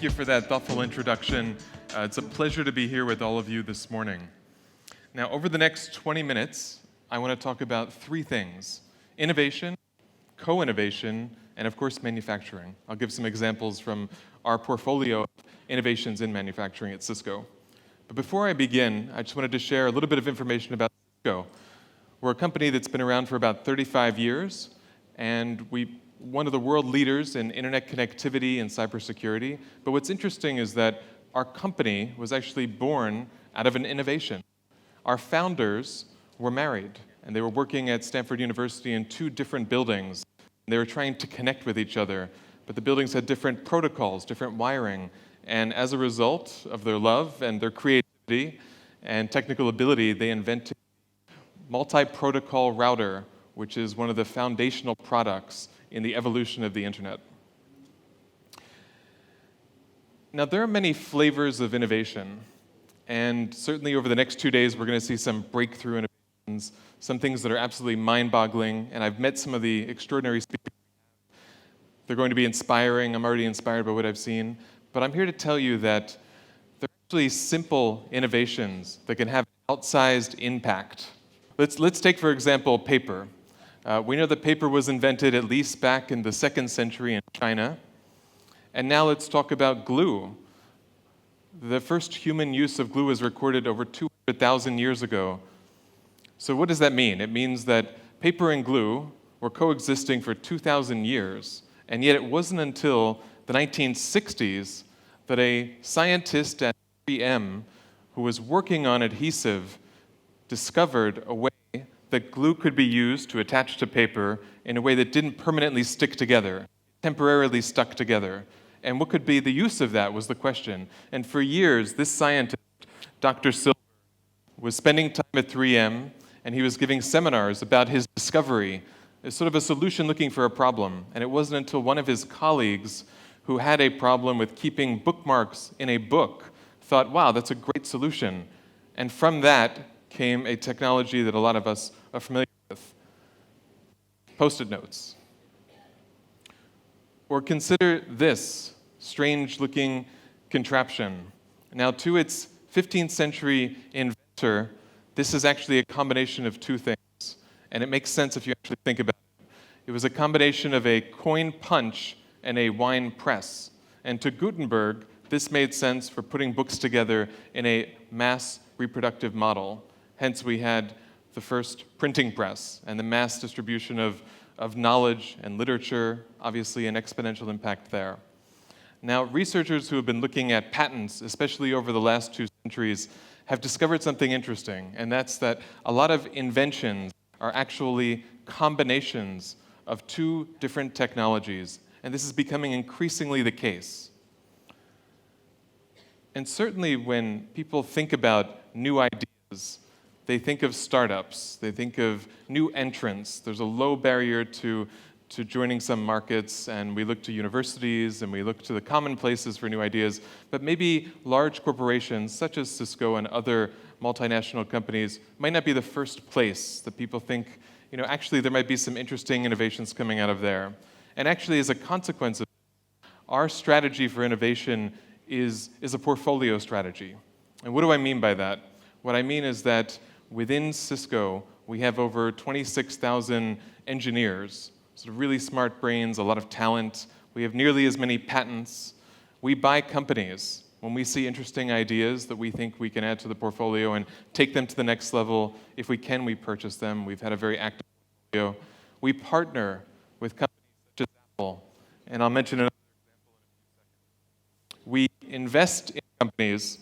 Thank you for that thoughtful introduction. It's a pleasure to be here with all of you this morning. Now, over the next 20 minutes, I want to talk about three things: innovation, co-innovation, and of course, manufacturing. I'll give some examples from our portfolio of innovations in manufacturing at Cisco. But before I begin, I just wanted to share a little bit of information about Cisco. We're a company that's been around for about 35 years, and we're one of the world leaders in internet connectivity and cybersecurity. But what's interesting is that our company was actually born out of an innovation. Our founders were married, and they were working at Stanford University in two different buildings. They were trying to connect with each other, but the buildings had different protocols, different wiring. And as a result of their love and their creativity and technical ability, they invented multi-protocol router, which is one of the foundational products in the evolution of the internet. Now, there are many flavors of innovation, and certainly over the next 2 days, we're going to see some breakthrough innovations, some things that are absolutely mind-boggling, and I've met some of the extraordinary speakers. They're going to be inspiring. I'm already inspired by what I've seen, but I'm here to tell you that there are actually simple innovations that can have outsized impact. Let's take, for example, paper. We know that paper was invented at least back in the 2nd century in China. And now let's talk about glue. The first human use of glue is recorded over 200,000 years ago. So what does that mean? It means that paper and glue were coexisting for 2,000 years, and yet it wasn't until the 1960s that a scientist at 3M who was working on adhesive discovered a way that glue could be used to attach to paper in a way that didn't permanently stick together, temporarily stuck together. And what could be the use of that was the question. And for years, this scientist, Dr. Silver, was spending time at 3M, and he was giving seminars about his discovery, as sort of a solution looking for a problem. And it wasn't until one of his colleagues, who had a problem with keeping bookmarks in a book, thought, wow, that's a great solution. And from that came a technology that a lot of us are familiar with: Post-it notes. Or consider this strange-looking contraption. Now, to its 15th century inventor, this is actually a combination of two things, and it makes sense if you actually think about it. It was a combination of a coin punch and a wine press. And to Gutenberg, this made sense for putting books together in a mass reproductive model. Hence, we had the first printing press and the mass distribution of knowledge and literature, obviously an exponential impact there. Now, researchers who have been looking at patents, especially over the last 2 centuries, have discovered something interesting, and that's that a lot of inventions are actually combinations of two different technologies, and this is becoming increasingly the case. And certainly when people think about new ideas, they think of startups, they think of new entrants. There's a low barrier to joining some markets, and we look to universities and we look to the common places for new ideas. But maybe large corporations such as Cisco and other multinational companies might not be the first place that people think, actually there might be some interesting innovations coming out of there. And actually, as a consequence of this, our strategy for innovation is a portfolio strategy. And what do I mean by that? What I mean is that within Cisco, we have over 26,000 engineers, sort of really smart brains, a lot of talent. We have nearly as many patents. We buy companies when we see interesting ideas that we think we can add to the portfolio and take them to the next level. If we can, we purchase them. We've had a very active portfolio. We partner with companies such as Apple, and I'll mention another example in a few seconds. We invest in companies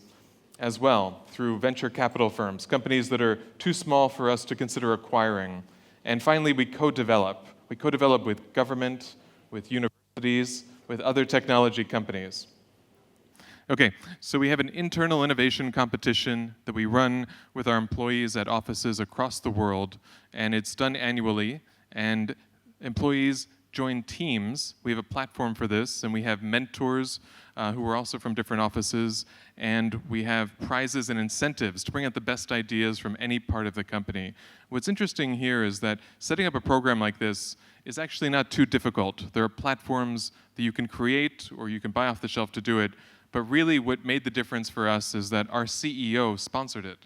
as well through venture capital firms, companies that are too small for us to consider acquiring. And finally, we co-develop. We co-develop with government, with universities, with other technology companies. Okay, so we have an internal innovation competition that we run with our employees at offices across the world, and it's done annually, and employees join teams. We have a platform for this, and we have mentors who are also from different offices, and we have prizes and incentives to bring out the best ideas from any part of the company. What's interesting here is that setting up a program like this is actually not too difficult. There are platforms that you can create or you can buy off the shelf to do it, but really what made the difference for us is that our CEO sponsored it.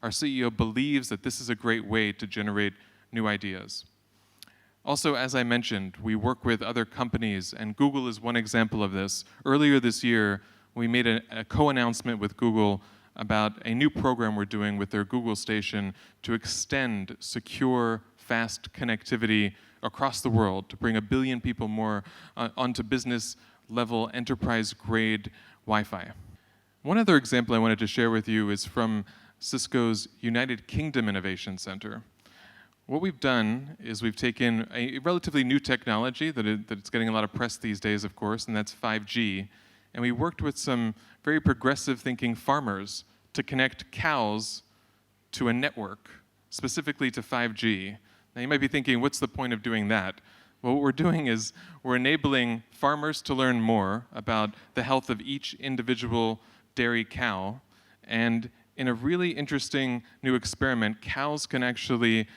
Our CEO believes that this is a great way to generate new ideas. Also, as I mentioned, we work with other companies, and Google is one example of this. Earlier this year, we made a co-announcement with Google about a new program we're doing with their Google Station to extend secure, fast connectivity across the world to bring 1 billion people more onto business-level, enterprise-grade Wi-Fi. One other example I wanted to share with you is from Cisco's United Kingdom Innovation Center. What we've done is we've taken a relatively new technology that's getting a lot of press these days, of course, and that's 5G, and we worked with some very progressive thinking farmers to connect cows to a network, specifically to 5G. Now you might be thinking, what's the point of doing that? Well, what we're doing is we're enabling farmers to learn more about the health of each individual dairy cow, and in a really interesting new experiment, cows can actually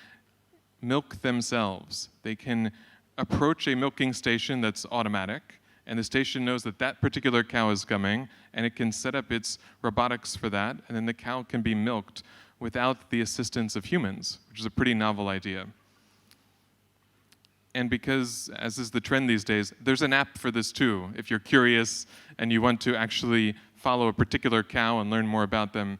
milk themselves. They can approach a milking station that's automatic, and the station knows that that particular cow is coming, and it can set up its robotics for that, and then the cow can be milked without the assistance of humans, which is a pretty novel idea. And because, as is the trend these days, there's an app for this too. If you're curious and you want to actually follow a particular cow and learn more about them,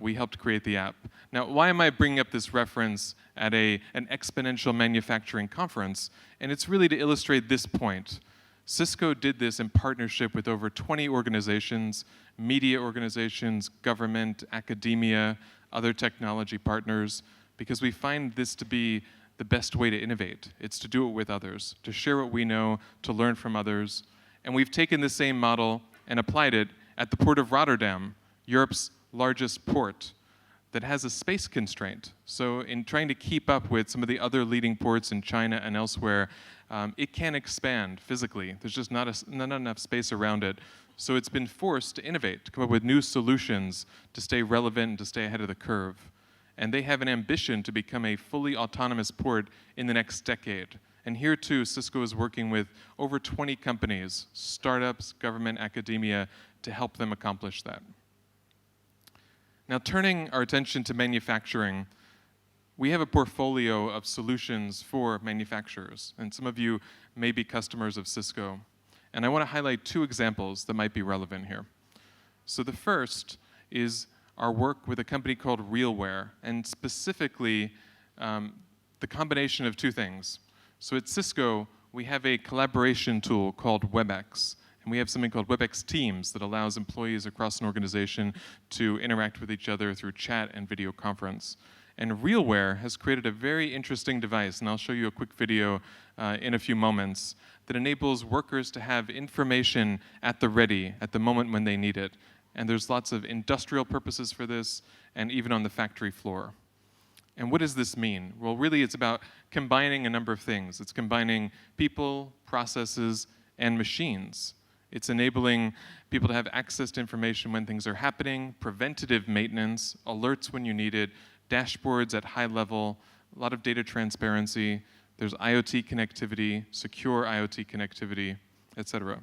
we helped create the app. Now, why am I bringing up this reference at an exponential manufacturing conference? And it's really to illustrate this point. Cisco did this in partnership with over 20 organizations, media organizations, government, academia, other technology partners, because we find this to be the best way to innovate. It's to do it with others, to share what we know, to learn from others. And we've taken the same model and applied it at the Port of Rotterdam, Europe's largest port, that has a space constraint. So in trying to keep up with some of the other leading ports in China and elsewhere, it can expand physically. There's just not enough space around it. So it's been forced to innovate, to come up with new solutions, to stay relevant and to stay ahead of the curve. And they have an ambition to become a fully autonomous port in the next decade. And here too, Cisco is working with over 20 companies, startups, government, academia, to help them accomplish that. Now, turning our attention to manufacturing, we have a portfolio of solutions for manufacturers, and some of you may be customers of Cisco. And I want to highlight 2 examples that might be relevant here. So the first is our work with a company called RealWear, and specifically the combination of 2 things. So at Cisco, we have a collaboration tool called WebEx. And we have something called WebEx Teams that allows employees across an organization to interact with each other through chat and video conference. And RealWear has created a very interesting device, and I'll show you a quick video in a few moments, that enables workers to have information at the ready, at the moment when they need it. And there's lots of industrial purposes for this, and even on the factory floor. And what does this mean? Well, really it's about combining a number of things. It's combining people, processes, and machines. It's enabling people to have access to information when things are happening, preventative maintenance, alerts when you need it, dashboards at high level, a lot of data transparency. There's IoT connectivity, secure IoT connectivity, etc.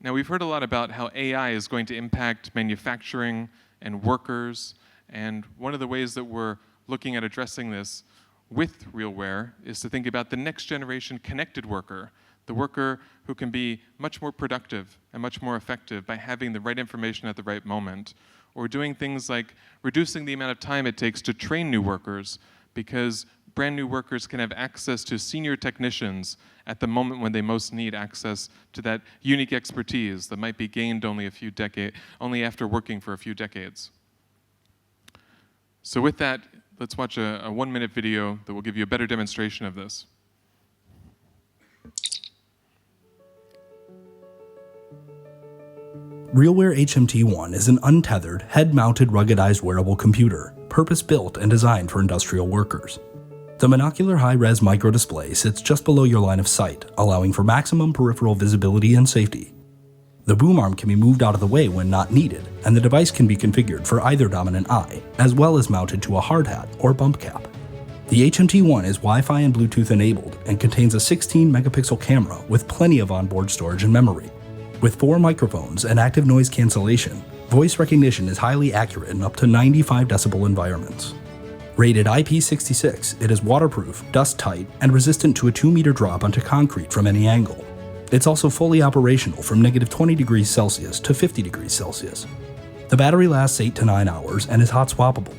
Now, we've heard a lot about how AI is going to impact manufacturing and workers, and one of the ways that we're looking at addressing this with RealWear is to think about the next generation connected worker, the worker who can be much more productive and much more effective by having the right information at the right moment, or doing things like reducing the amount of time it takes to train new workers, because brand new workers can have access to senior technicians at the moment when they most need access to that unique expertise that might be gained only after working for a few decades. So with that, let's watch a 1-minute video that will give you a better demonstration of this. RealWear HMT1 is an untethered, head-mounted ruggedized wearable computer, purpose-built and designed for industrial workers. The monocular high-res microdisplay sits just below your line of sight, allowing for maximum peripheral visibility and safety. The boom arm can be moved out of the way when not needed, and the device can be configured for either dominant eye, as well as mounted to a hard hat or bump cap. The HMT1 is Wi-Fi and Bluetooth enabled and contains a 16-megapixel camera with plenty of onboard storage and memory. With 4 microphones and active noise cancellation, voice recognition is highly accurate in up to 95 decibel environments. Rated IP66, it is waterproof, dust-tight, and resistant to a 2-meter drop onto concrete from any angle. It's also fully operational from -20 degrees Celsius to 50 degrees Celsius. The battery lasts 8 to 9 hours and is hot swappable.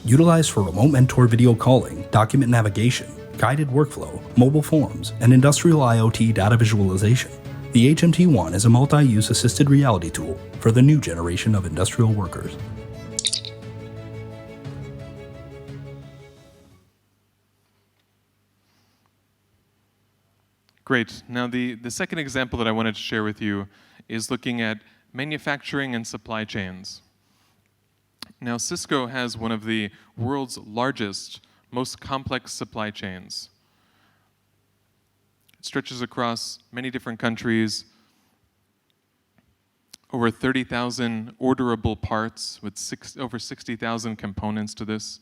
Utilized for remote mentor video calling, document navigation, guided workflow, mobile forms, and industrial IoT data visualization, the HMT1 is a multi-use assisted reality tool for the new generation of industrial workers. Great. Now, the second example that I wanted to share with you is looking at manufacturing and supply chains. Now, Cisco has one of the world's largest, most complex supply chains. It stretches across many different countries, over 30,000 orderable parts with over 60,000 components to this.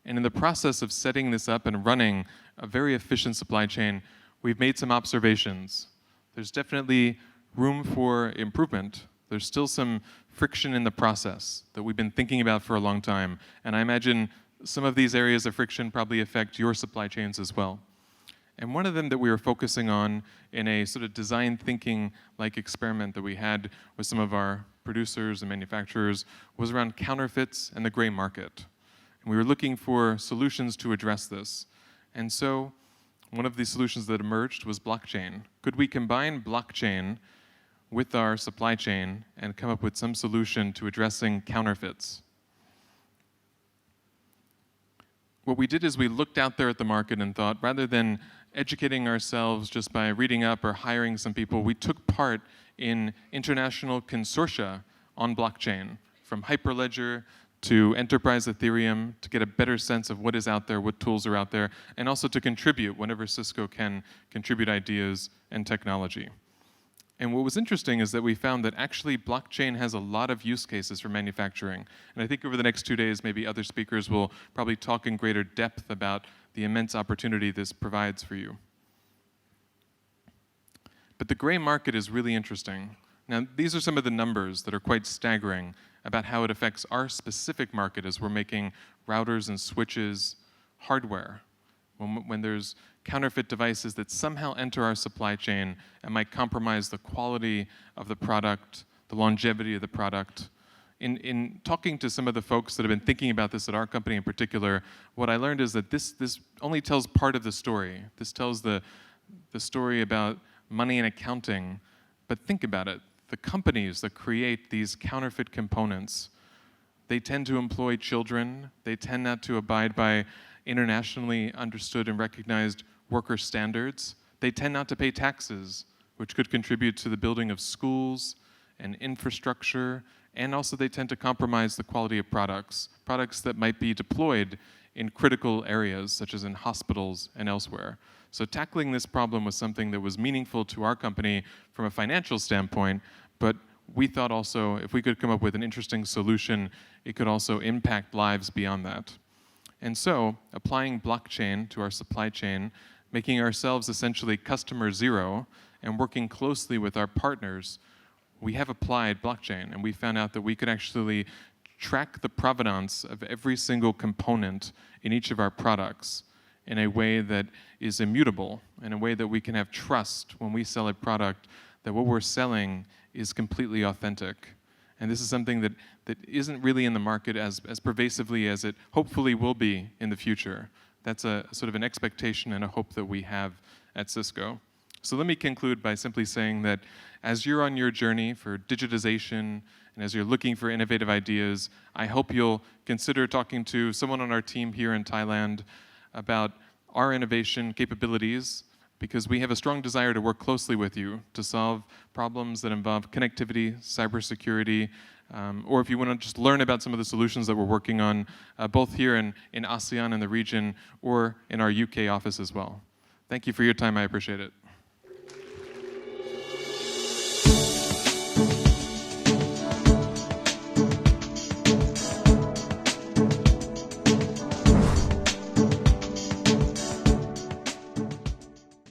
And in the process of setting this up and running a very efficient supply chain, we've made some observations. There's definitely room for improvement. There's still some friction in the process that we've been thinking about for a long time. And I imagine some of these areas of friction probably affect your supply chains as well. And one of them that we were focusing on in a sort of design thinking like experiment that we had with some of our producers and manufacturers was around counterfeits and the gray market. And we were looking for solutions to address this. And so one of the solutions that emerged was blockchain. Could we combine blockchain with our supply chain and come up with some solution to addressing counterfeits? What we did is we looked out there at the market and thought, rather than educating ourselves just by reading up or hiring some people, we took part in international consortia on blockchain, from Hyperledger to Enterprise Ethereum, to get a better sense of what is out there, what tools are out there, and also to contribute whenever Cisco can contribute ideas and technology. And what was interesting is that we found that actually blockchain has a lot of use cases for manufacturing. And I think over the next 2 days, maybe other speakers will probably talk in greater depth about the immense opportunity this provides for you. But the gray market is really interesting. Now, these are some of the numbers that are quite staggering about how it affects our specific market as we're making routers and switches hardware. When there's counterfeit devices that somehow enter our supply chain and might compromise the quality of the product, the longevity of the product. In talking to some of the folks that have been thinking about this at our company in particular, what I learned is that this only tells part of the story. This tells the story about money and accounting, but think about it. The companies that create these counterfeit components, they tend to employ children. They tend not to abide by internationally understood and recognized worker standards. They tend not to pay taxes, which could contribute to the building of schools and infrastructure, and also they tend to compromise the quality of products that might be deployed in critical areas, such as in hospitals and elsewhere. So tackling this problem was something that was meaningful to our company from a financial standpoint, but we thought also if we could come up with an interesting solution, it could also impact lives beyond that. And so, applying blockchain to our supply chain, making ourselves essentially customer zero, and working closely with our partners, we have applied blockchain, and we found out that we could actually track the provenance of every single component in each of our products in a way that is immutable, in a way that we can have trust when we sell a product that what we're selling is completely authentic. And this is something that isn't really in the market as pervasively as it hopefully will be in the future. That's a sort of an expectation and a hope that we have at Cisco. So let me conclude by simply saying that as you're on your journey for digitization and as you're looking for innovative ideas, I hope you'll consider talking to someone on our team here in Thailand about our innovation capabilities, because we have a strong desire to work closely with you to solve problems that involve connectivity, cybersecurity, or if you want to just learn about some of the solutions that we're working on, both here in ASEAN and the region, or in our UK office as well. Thank you for your time. I appreciate it.